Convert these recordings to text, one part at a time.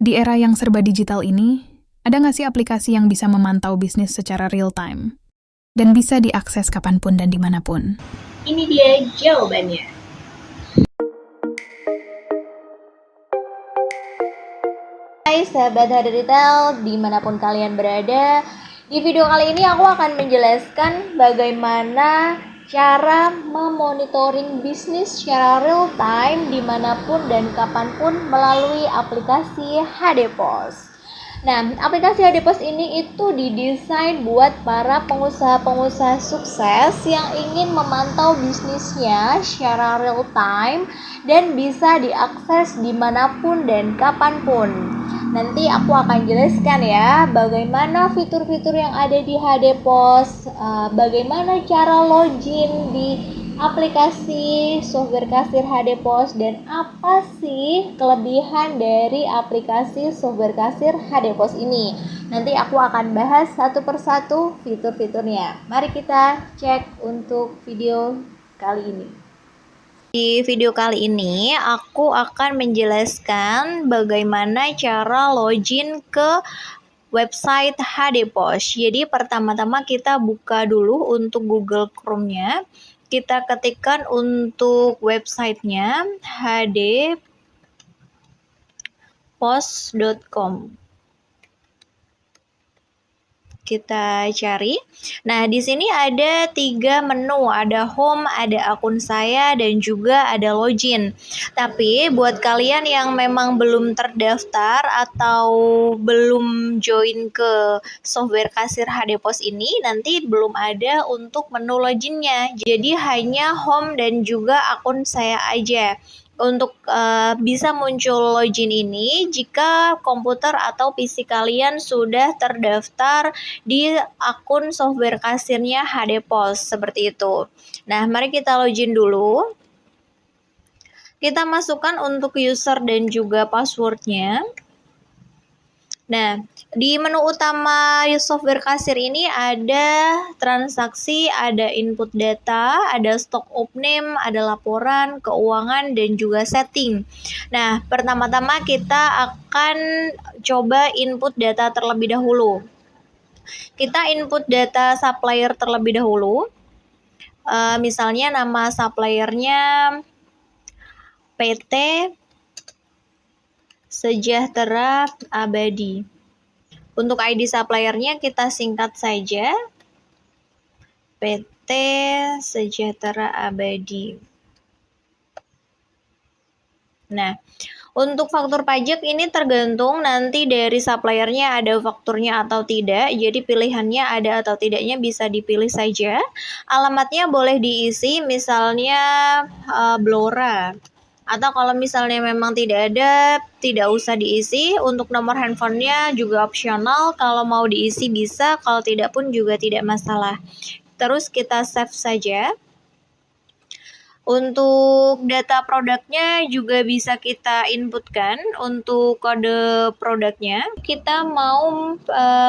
Di era yang serba digital ini, ada nggak sih aplikasi yang bisa memantau bisnis secara real time? Dan bisa diakses kapanpun dan dimanapun? Ini dia jawabannya. Hai sahabat HD Retail, dimanapun kalian berada. Di video kali ini aku akan menjelaskan bagaimana cara memonitoring bisnis secara real time dimanapun dan kapanpun melalui aplikasi HD POS. Nah, aplikasi HD POS ini itu didesain buat para pengusaha-pengusaha sukses yang ingin memantau bisnisnya secara real time dan bisa diakses dimanapun dan kapanpun. Nanti aku akan jelaskan ya bagaimana fitur-fitur yang ada di HD POS, bagaimana cara login di aplikasi software kasir HD POS, dan apa sih kelebihan dari aplikasi software kasir HD POS ini. Nanti aku akan bahas satu persatu fitur-fiturnya. Mari kita cek untuk video kali ini. Di video kali ini aku akan menjelaskan bagaimana cara login ke website HD POS. Jadi pertama-tama kita buka dulu untuk Google Chrome-nya. Kita ketikkan untuk websitenya hdpos.com. Kita cari. Nah, di sini ada 3 menu, ada home, ada akun saya, dan juga ada login. Tapi buat kalian yang memang belum terdaftar atau belum join ke software kasir HD POS ini, nanti belum ada untuk menu loginnya. Jadi hanya home dan juga akun saya aja. Untuk bisa muncul login ini jika komputer atau PC kalian sudah terdaftar di akun software kasirnya HD POS, seperti itu. Nah, mari kita login dulu. Kita masukkan untuk user dan juga passwordnya. Nah, di menu utama software kasir ini ada transaksi, ada input data, ada stock opening, ada laporan, keuangan, dan juga setting. Nah, pertama-tama kita akan coba input data terlebih dahulu. Kita input data supplier terlebih dahulu. Misalnya nama suppliernya PT Sejahtera Abadi. Untuk ID suppliernya kita singkat saja PT Sejahtera Abadi. Nah, untuk faktur pajak ini tergantung nanti dari suppliernya ada fakturnya atau tidak. Jadi pilihannya ada atau tidaknya bisa dipilih saja. Alamatnya boleh diisi, misalnya Blora. Atau kalau misalnya memang tidak ada, tidak usah diisi. Untuk nomor handphonenya juga opsional. Kalau mau diisi bisa, kalau tidak pun juga tidak masalah. Terus kita save saja. Untuk data produknya juga bisa kita inputkan. Untuk kode produknya, kita mau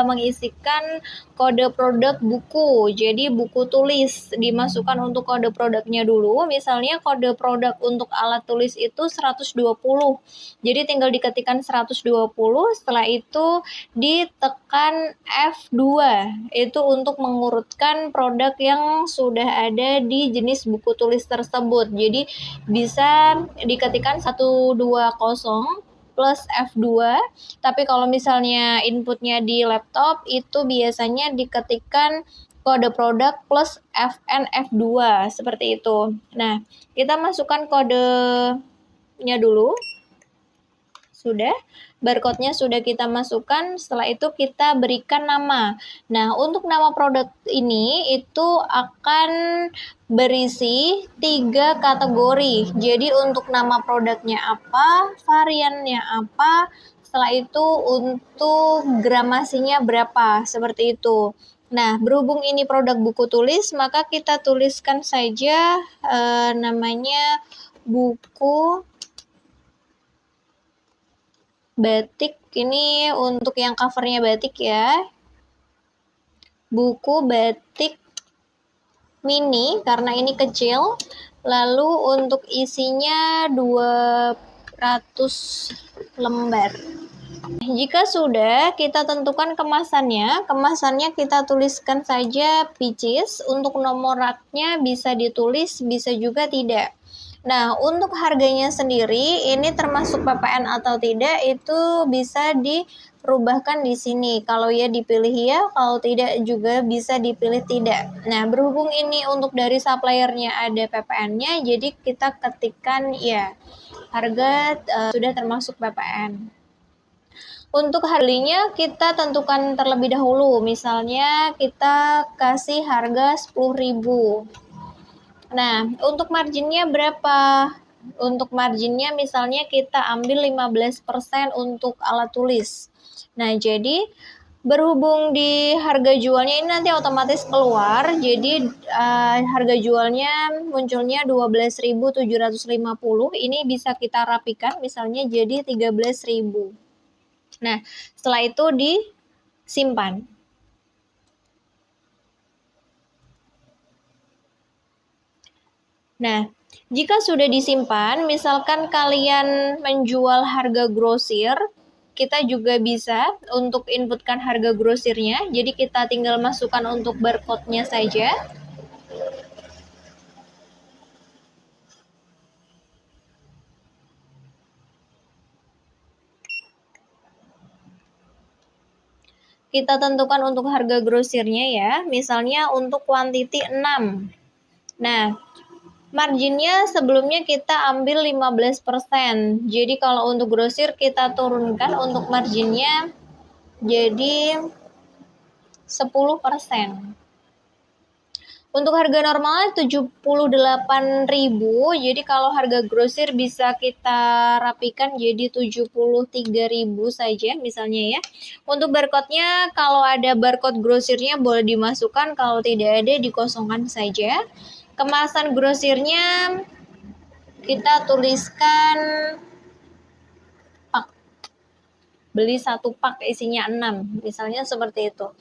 mengisikan kode produk buku. Jadi buku tulis dimasukkan untuk kode produknya dulu. Misalnya kode produk untuk alat tulis itu 120. Jadi tinggal diketikkan 120, setelah itu ditekan F2. Itu untuk mengurutkan produk yang sudah ada di jenis buku tulis tersebut. Jadi bisa diketikkan 120 plus F2, tapi kalau misalnya inputnya di laptop itu biasanya diketikkan kode produk plus FN F2, seperti itu. Nah, kita masukkan kodenya dulu. Sudah, barcode-nya sudah kita masukkan, setelah itu kita berikan nama. Nah, untuk nama produk ini itu akan berisi 3 kategori. Jadi untuk nama produknya apa, variannya apa, setelah itu untuk gramasinya berapa, seperti itu. Nah, berhubung ini produk buku tulis, maka kita tuliskan saja namanya buku batik. Ini untuk yang covernya batik ya. Buku batik mini karena ini kecil. Lalu untuk isinya 200 lembar. Jika sudah, kita tentukan kemasannya. Kemasannya kita tuliskan saja peaches. Untuk nomor raknya bisa ditulis, bisa juga tidak. Nah, untuk harganya sendiri, ini termasuk PPN atau tidak, itu bisa dirubahkan di sini. Kalau ya dipilih ya, kalau tidak juga bisa dipilih tidak. Nah, berhubung ini untuk dari suppliernya ada PPN-nya, jadi kita ketikkan ya, harga sudah termasuk PPN. Untuk harganya kita tentukan terlebih dahulu, misalnya kita kasih harga 10.000. Nah, untuk marginnya berapa? Untuk marginnya misalnya kita ambil 15% untuk alat tulis. Nah, jadi berhubung di harga jualnya ini nanti otomatis keluar, jadi harga jualnya munculnya 12.750. Ini bisa kita rapikan misalnya jadi 13.000. Nah, setelah itu disimpan. Nah, jika sudah disimpan, misalkan kalian menjual harga grosir, kita juga bisa untuk inputkan harga grosirnya. Jadi kita tinggal masukkan untuk barcode-nya saja. Kita tentukan untuk harga grosirnya ya, misalnya untuk quantity 6. Nah, marginnya sebelumnya kita ambil 15%. Jadi kalau untuk grosir kita turunkan untuk marginnya jadi 10%. Untuk harga normal 78.000. Jadi kalau harga grosir bisa kita rapikan jadi 73.000 saja misalnya ya. Untuk barcode-nya kalau ada barcode grosirnya boleh dimasukkan, kalau tidak ada dikosongkan saja. Kemasan grosirnya kita tuliskan pak. Beli 1 pak isinya 6, misalnya seperti itu.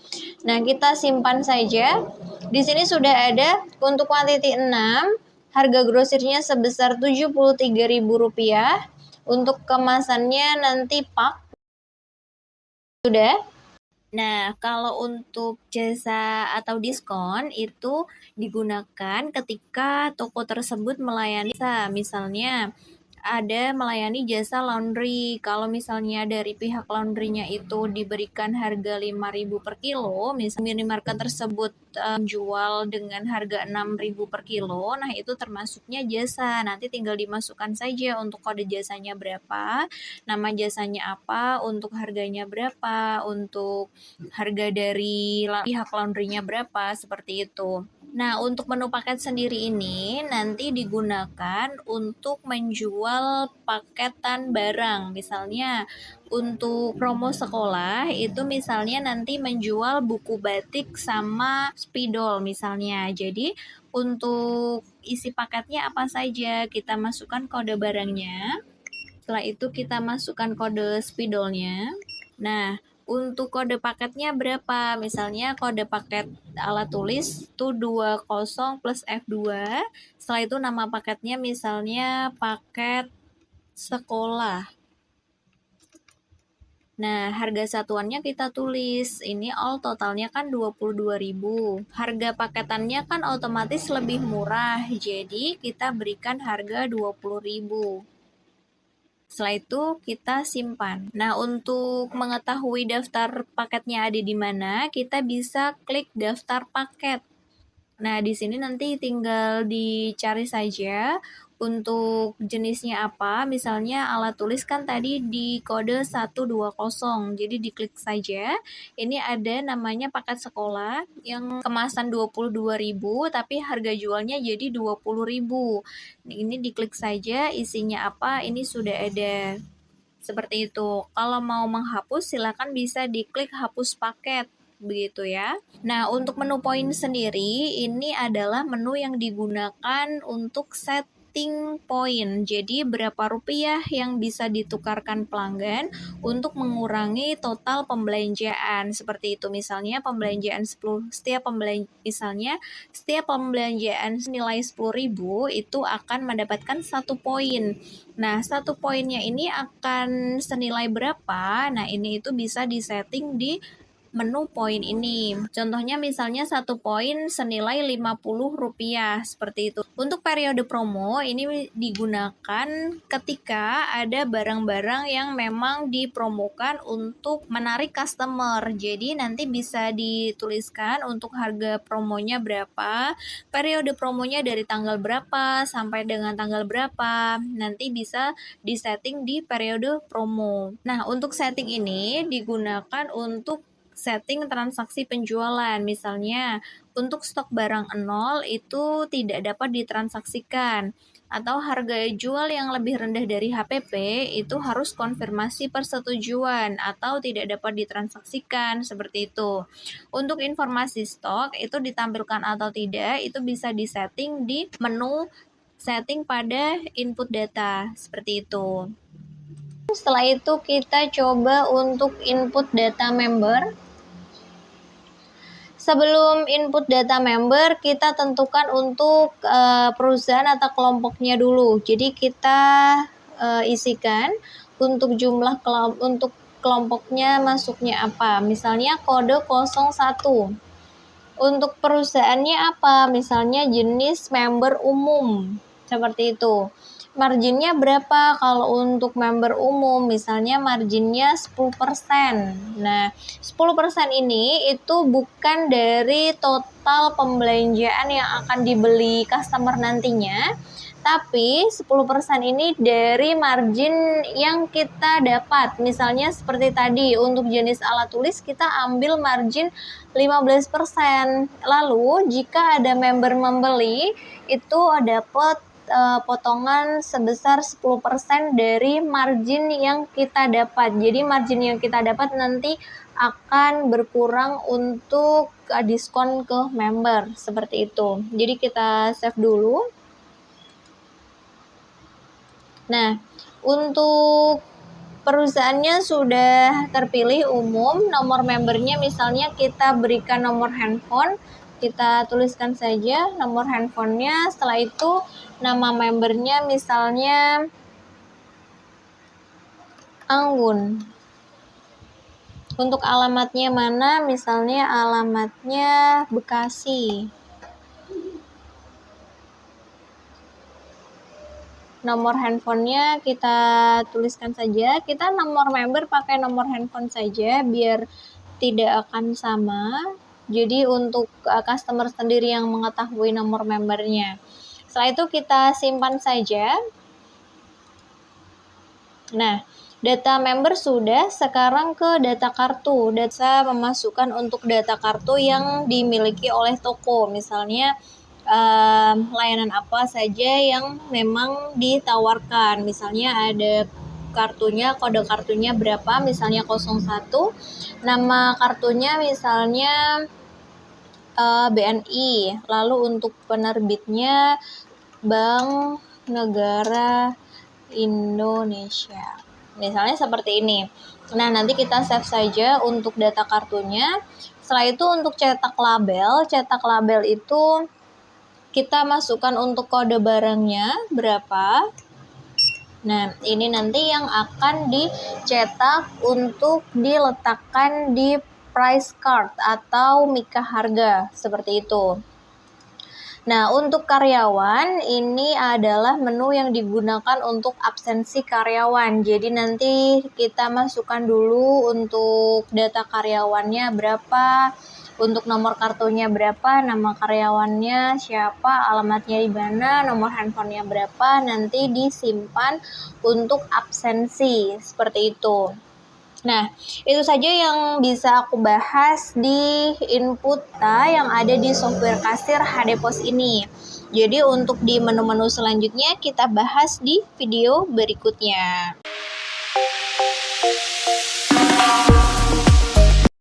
Nah, kita simpan saja. Di sini sudah ada untuk quantity 6, harga grosirnya sebesar Rp73.000. Untuk kemasannya nanti pak. Sudah. Nah, kalau untuk jasa atau diskon itu digunakan ketika toko tersebut melayani misalnya ada melayani jasa laundry. Kalau misalnya dari pihak laundrynya itu diberikan harga 5.000 per kilo, misalnya minimarket tersebut jual dengan harga 6.000 per kilo, nah itu termasuknya jasa. Nanti tinggal dimasukkan saja untuk kode jasanya berapa, nama jasanya apa, untuk harganya berapa, untuk harga dari pihak laundrynya berapa, seperti itu. Nah, untuk menu paket sendiri ini nanti digunakan untuk menjual paketan barang. Misalnya untuk promo sekolah itu misalnya nanti menjual buku batik sama spidol misalnya. Jadi untuk isi paketnya apa saja, kita masukkan kode barangnya. Setelah itu kita masukkan kode spidolnya. Nah, untuk kode paketnya berapa? Misalnya kode paket alat tulis itu 20 plus F2. Setelah itu nama paketnya misalnya paket sekolah. Nah, harga satuannya kita tulis. Ini all totalnya kan 22.000. Harga paketannya kan otomatis lebih murah. Jadi, kita berikan harga 20.000. Setelah itu kita simpan. Nah, untuk mengetahui daftar paketnya ada di mana, kita bisa klik daftar paket. Nah, di sini nanti tinggal dicari saja untuk jenisnya apa. Misalnya alat tulis kan tadi di kode 120. Jadi diklik saja. Ini ada namanya paket sekolah yang kemasan 22.000 tapi harga jualnya jadi 20.000. Ini diklik saja isinya apa, ini sudah ada. Seperti itu. Kalau mau menghapus silakan bisa diklik hapus paket. Begitu ya. Nah, untuk menu poin sendiri ini adalah menu yang digunakan untuk set setting poin. Jadi berapa rupiah yang bisa ditukarkan pelanggan untuk mengurangi total pembelanjaan. Seperti itu, misalnya pembelanjaan 10, setiap pembelanjaan nilai 10.000 itu akan mendapatkan 1 poin. Nah, 1 poinnya ini akan senilai berapa? Nah, ini itu bisa disetting di menu poin ini. Contohnya misalnya 1 poin senilai Rp50, seperti itu. Untuk periode promo ini digunakan ketika ada barang-barang yang memang dipromokan untuk menarik customer. Jadi nanti bisa dituliskan untuk harga promonya berapa, periode promonya dari tanggal berapa sampai dengan tanggal berapa. Nanti bisa disetting di periode promo. Nah, untuk setting ini digunakan untuk setting transaksi penjualan. Misalnya, untuk stok barang 0 itu tidak dapat ditransaksikan, atau harga jual yang lebih rendah dari HPP itu harus konfirmasi persetujuan atau tidak dapat ditransaksikan, seperti itu. Untuk informasi stok itu ditampilkan atau tidak itu bisa disetting di menu setting pada input data, seperti itu. Setelah itu kita coba untuk input data member. Sebelum input data member, kita tentukan untuk perusahaan atau kelompoknya dulu. Jadi kita isikan untuk untuk kelompoknya masuknya apa. Misalnya kode 01. Untuk perusahaannya apa? Misalnya jenis member umum. Seperti itu. Marginnya berapa kalau untuk member umum? Misalnya marginnya 10%. Nah, 10% ini itu bukan dari total pembelanjaan yang akan dibeli customer nantinya, tapi 10% ini dari margin yang kita dapat. Misalnya seperti tadi, untuk jenis alat tulis kita ambil margin 15%. Lalu jika ada member membeli, itu dapat potongan sebesar 10% dari margin yang kita dapat. Jadi margin yang kita dapat nanti akan berkurang untuk diskon ke member, seperti itu. Jadi kita save dulu. Nah, untuk perusahaannya sudah terpilih umum, nomor membernya misalnya kita berikan nomor handphone, kita tuliskan saja nomor handphonenya. Setelah itu nama membernya misalnya Anggun. Untuk alamatnya mana? Misalnya alamatnya Bekasi. Nomor handphonenya kita tuliskan saja. Kita nomor member pakai nomor handphone saja biar tidak akan sama. Jadi untuk customer sendiri yang mengetahui nomor membernya. Setelah itu kita simpan saja. Nah, data member sudah, sekarang ke data kartu. Data memasukkan untuk data kartu yang dimiliki oleh toko. Misalnya layanan apa saja yang memang ditawarkan. Misalnya ada kartunya, kode kartunya berapa, misalnya 01. Nama kartunya misalnya BNI. Lalu untuk penerbitnya Bank Negara Indonesia. Misalnya seperti ini. Nah, nanti kita save saja untuk data kartunya. Setelah itu untuk cetak label itu kita masukkan untuk kode barangnya berapa. Nah, ini nanti yang akan dicetak untuk diletakkan di price card atau mika harga, seperti itu. Nah, untuk karyawan, ini adalah menu yang digunakan untuk absensi karyawan. Jadi nanti kita masukkan dulu untuk data karyawannya berapa, untuk nomor kartunya berapa, nama karyawannya siapa, alamatnya di mana, nomor handphonenya berapa, nanti disimpan untuk absensi, seperti itu. Nah, itu saja yang bisa aku bahas di input yang ada di software kasir HD Pos ini. Jadi untuk di menu-menu selanjutnya kita bahas di video berikutnya.